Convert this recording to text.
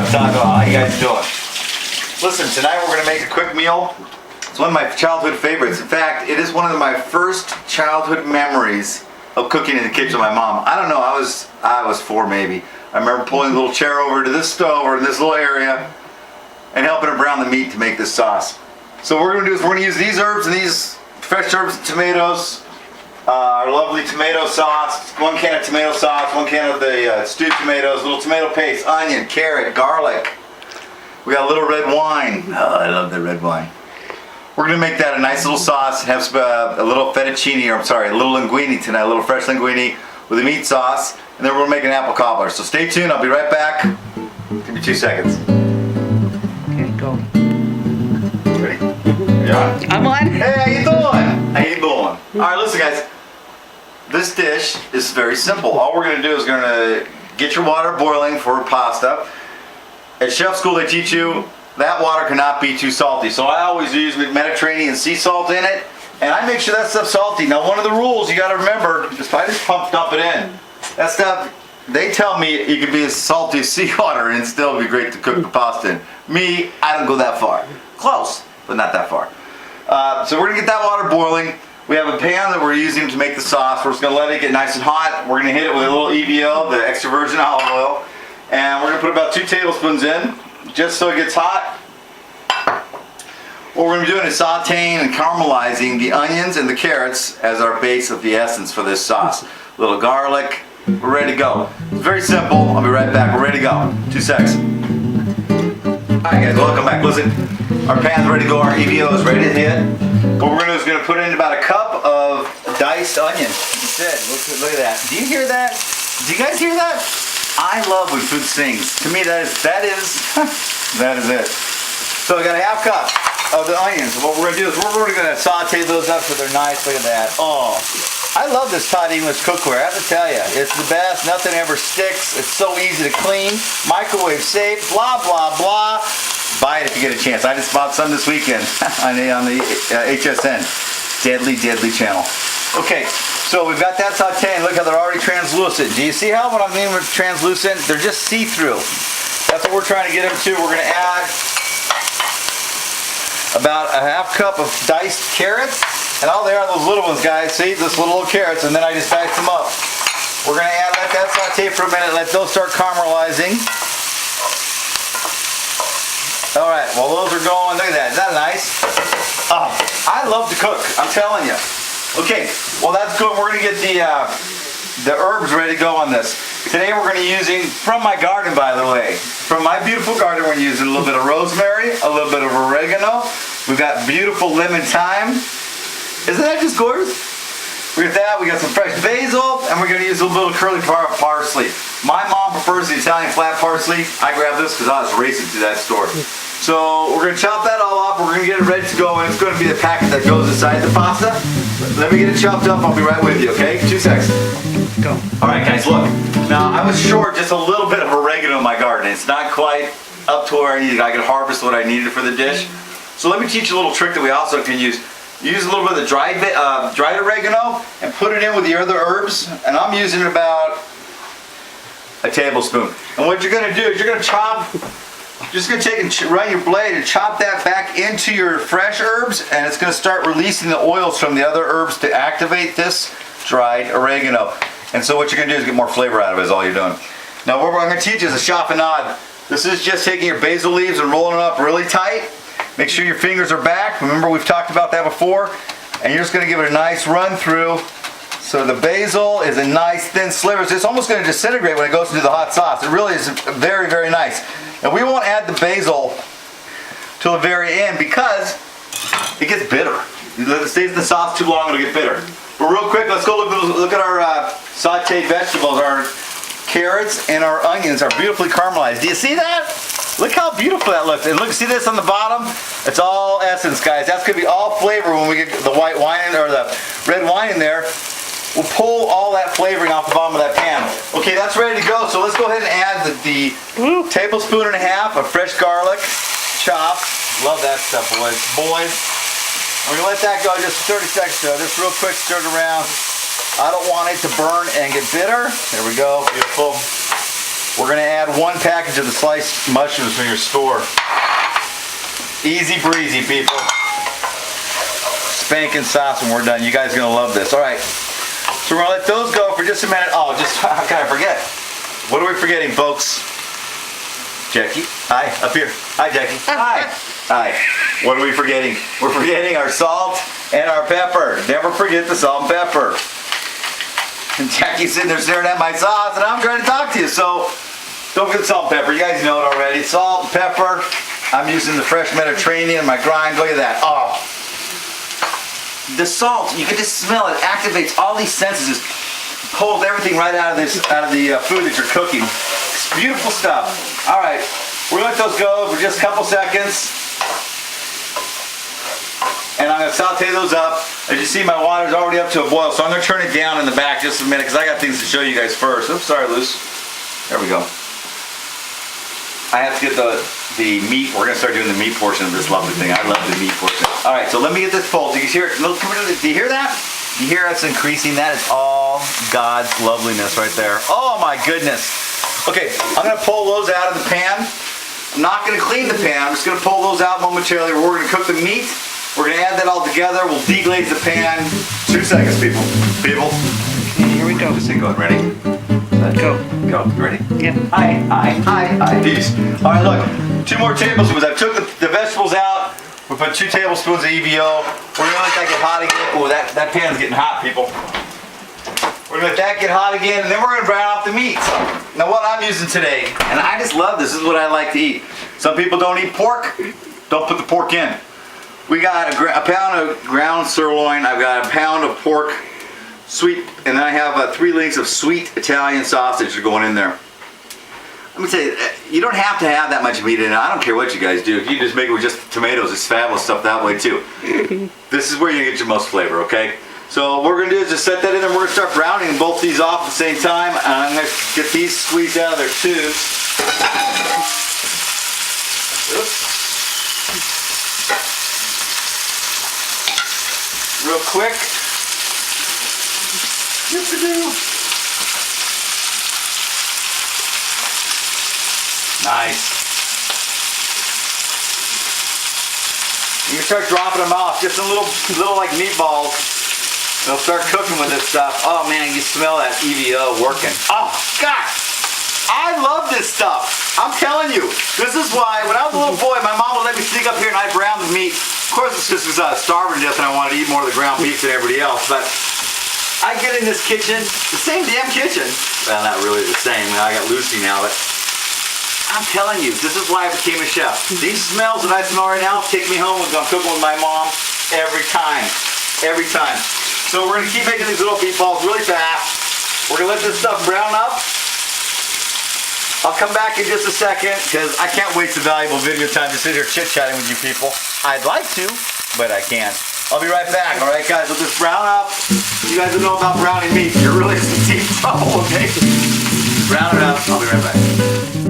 up, Todd? How you guys doing? Listen, tonight we're going to make a quick meal. It's one of my childhood favorites. In fact, it is one of my first childhood memories of cooking in the kitchen with my mom. I don't know, I was 4 maybe. I remember pulling a little chair over to this stove or this little area and helping her brown the meat to make this sauce. So what we're going to do is we're going to use these herbs and these fresh herbs and tomatoes. Our lovely tomato sauce, 1 can of tomato sauce, 1 can of the stewed tomatoes, little tomato paste, onion, carrot, garlic. We got a little red wine. Oh, I love the red wine. We're going to make that a nice little sauce and have some, a little fettuccine, or I'm sorry, a little linguine tonight, a little fresh linguine with a meat sauce, and then we're going to make an apple cobbler. So stay tuned, I'll be right back. Give me 2 seconds. Okay, go. Ready? You on? I'm on. Hey, how you doing? How you doing? Alright, listen guys. This dish is very simple. All we're going to do is going to get your water boiling for pasta. At chef school they teach you that water cannot be too salty. So I always use Mediterranean sea salt in it. And I make sure that stuff's salty. Now one of the rules you got to remember is if I just dump it in. That stuff, they tell me it can be as salty as seawater and still be great to cook the pasta in. Me, I don't go that far. Close, but not that far. So we're going to get that water boiling. We have a pan that we're using to make the sauce. We're just going to let it get nice and hot. We're going to hit it with a little EVO, the extra virgin olive oil. And we're going to put about 2 tablespoons in, just so it gets hot. What we're going to be doing is sauteing and caramelizing the onions and the carrots as our base of the essence for this sauce. A little garlic. We're ready to go. It's very simple. I'll be right back. We're ready to go. 2 seconds. Alright guys, welcome back. Listen, our pan's ready to go. Our EVO is ready to hit. What we're going to do is going to put in about a cup of diced onion. Instead, look at that. Do you hear that? Do you guys hear that? I love when food sings. To me, that is that is it. So we got a 1/2 cup of the onions. What we're going to do is we're really going to saute those up so they're nice. Look at that. Oh, I love this Todd English cookware. I have to tell you, it's the best. Nothing ever sticks. It's so easy to clean. Microwave safe. Blah blah blah. Buy it if you get a chance. I just bought some this weekend on the HSN. Deadly channel. Okay, so we've got that sauteing. Look how they're already translucent. Do you see how what I mean with translucent? They're just see-through. That's what we're trying to get them to. We're going to add about a 1/2 cup of diced carrots. And all they are those little ones, guys. See, those little carrots, and then I just diced them up. We're going to let that saute for a minute. Let those start caramelizing. All right, while those are going, look at that. Isn't that nice? Oh, I love to cook. I'm telling you. Okay, well that's good. We're going to get the herbs ready to go on this. Today we're going to be using, from my garden by the way, from my beautiful garden we're using a little bit of rosemary, a little bit of oregano. We've got beautiful lemon thyme. Isn't that just gorgeous? We got that, we got some fresh basil, and we're going to use a little curly parsley. My mom prefers the Italian flat parsley. I grabbed this because I was racing to that store. So we're going to chop that all up, we're going to get it ready to go, and it's going to be the packet that goes inside the pasta. Let me get it chopped up, I'll be right with you, okay? 2 seconds. Go. Alright guys, look. Now I was short just a little bit of oregano in my garden. It's not quite up to where I needed. I could harvest what I needed for the dish. So let me teach you a little trick that we also can use. Use a little bit of the dried oregano and put it in with the other herbs. And I'm using about a tablespoon. And what you're going to do is you're going to chop, just going to take and run your blade and chop that back into your fresh herbs, and it's going to start releasing the oils from the other herbs to activate this dried oregano. And so what you're going to do is get more flavor out of it is all you're doing. Now what I'm going to teach you is a chaffinade. This is just taking your basil leaves and rolling them up really tight. Make sure your fingers are back. Remember we've talked about that before. And you're just going to give it a nice run through. So the basil is a nice thin slivers. It's almost going to disintegrate when it goes into the hot sauce. It really is very nice. And we won't add the basil till the very end because it gets bitter. If it stays in the sauce too long, it'll get bitter. But real quick, let's go look at our sauteed vegetables. Our carrots and our onions are beautifully caramelized. Do you see that? Look how beautiful that looks. And look, see this on the bottom? It's all essence, guys. That's going to be all flavor when we get the white wine or the red wine in there. We'll pull all that flavoring off the bottom of that pan. Okay, that's ready to go. So let's go ahead and add the tablespoon and a half of fresh garlic chopped. Love that stuff, boys. We're going to let that go just 30 seconds. So just real quick, stir it around. I don't want it to burn and get bitter. There we go. Beautiful. We're gonna add 1 package of the sliced mushrooms from your store. Easy breezy, people. Spanking sauce when we're done. You guys are gonna love this. All right. So we're gonna let those go for just a minute. Oh, just how can I forget? What are we forgetting, folks? Jackie. Hi, up here. Hi, Jackie. Hi. Hi. What are we forgetting? We're forgetting our salt and our pepper. Never forget the salt and pepper. And Jackie's sitting there staring at my sauce, and I'm trying to talk to you. So don't forget the salt and pepper. You guys know it already. Salt and pepper. I'm using the fresh Mediterranean in my grind. Look at that. Oh. The salt, you can just smell it. Activates all these senses. Just pulls everything right out of the food that you're cooking. It's beautiful stuff. All right, we're gonna let those go for just a couple seconds, and I'm gonna saute those up. As you see, my water's already up to a boil, so I'm gonna turn it down in the back just a minute because I got things to show you guys first. Oops, sorry, Luce. There we go. I have to get the meat. We're gonna start doing the meat portion of this lovely thing. I love the meat portion. All right, so let me get this full. Do you hear? Do you hear that? You hear us increasing? That is all God's loveliness right there. Oh my goodness. Okay, I'm gonna pull those out of the pan. I'm not gonna clean the pan. I'm just gonna pull those out momentarily. We're gonna cook the meat. We're gonna add that all together. We'll deglaze the pan. 2 seconds, people. People. Okay, here we go. This thing going. Ready? Go. Go. You ready? Yeah. Hi. Peace. All right, look. 2 more tablespoons. I took the vegetables out. We put 2 tablespoons of EVO. We're gonna let that get hot again. Oh, that pan's getting hot, people. We're gonna let that get hot again, and then we're gonna brown off the meat. Now, what I'm using today, and I just love this. This is what I like to eat. Some people don't eat pork. Don't put the pork in. We got a pound of ground sirloin. I've got a pound of pork, sweet, and then I have 3 links of sweet Italian sausage that are going in there. Let me tell you, you don't have to have that much meat in it. I don't care what you guys do. If you just make it with just tomatoes, it's fabulous stuff that way too. This is where you get your most flavor, okay? So what we're gonna do is just set that in there. We're gonna start browning both these off at the same time. And I'm gonna get these squeezed out of their tubes. Oops. Real quick. Yes, I do. Nice. You can start dropping them off, just in little like meatballs. They'll start cooking with this stuff. Oh man, you smell that EVO working. Oh God, I love this stuff. I'm telling you, this is why when I was a little boy, my mom would let me sneak up here and I'd brown the meat. Of course, it's just because I was starving to death and I wanted to eat more of the ground beef than everybody else. But I get in this kitchen, the same damn kitchen. Well, not really the same. I got Lucy now, but I'm telling you, this is why I became a chef. These smells that I smell right now take me home when I'm cooking with my mom every time. Every time. So we're gonna keep making these little meatballs really fast. We're gonna let this stuff brown up. I'll come back in just a second because I can't waste the valuable video time to sit here chit-chatting with you people. I'd like to, but I can't. I'll be right back, all right, guys? Let this brown up. You guys don't know about browning meat. You're really in deep trouble, okay? Brown it up. I'll be right back.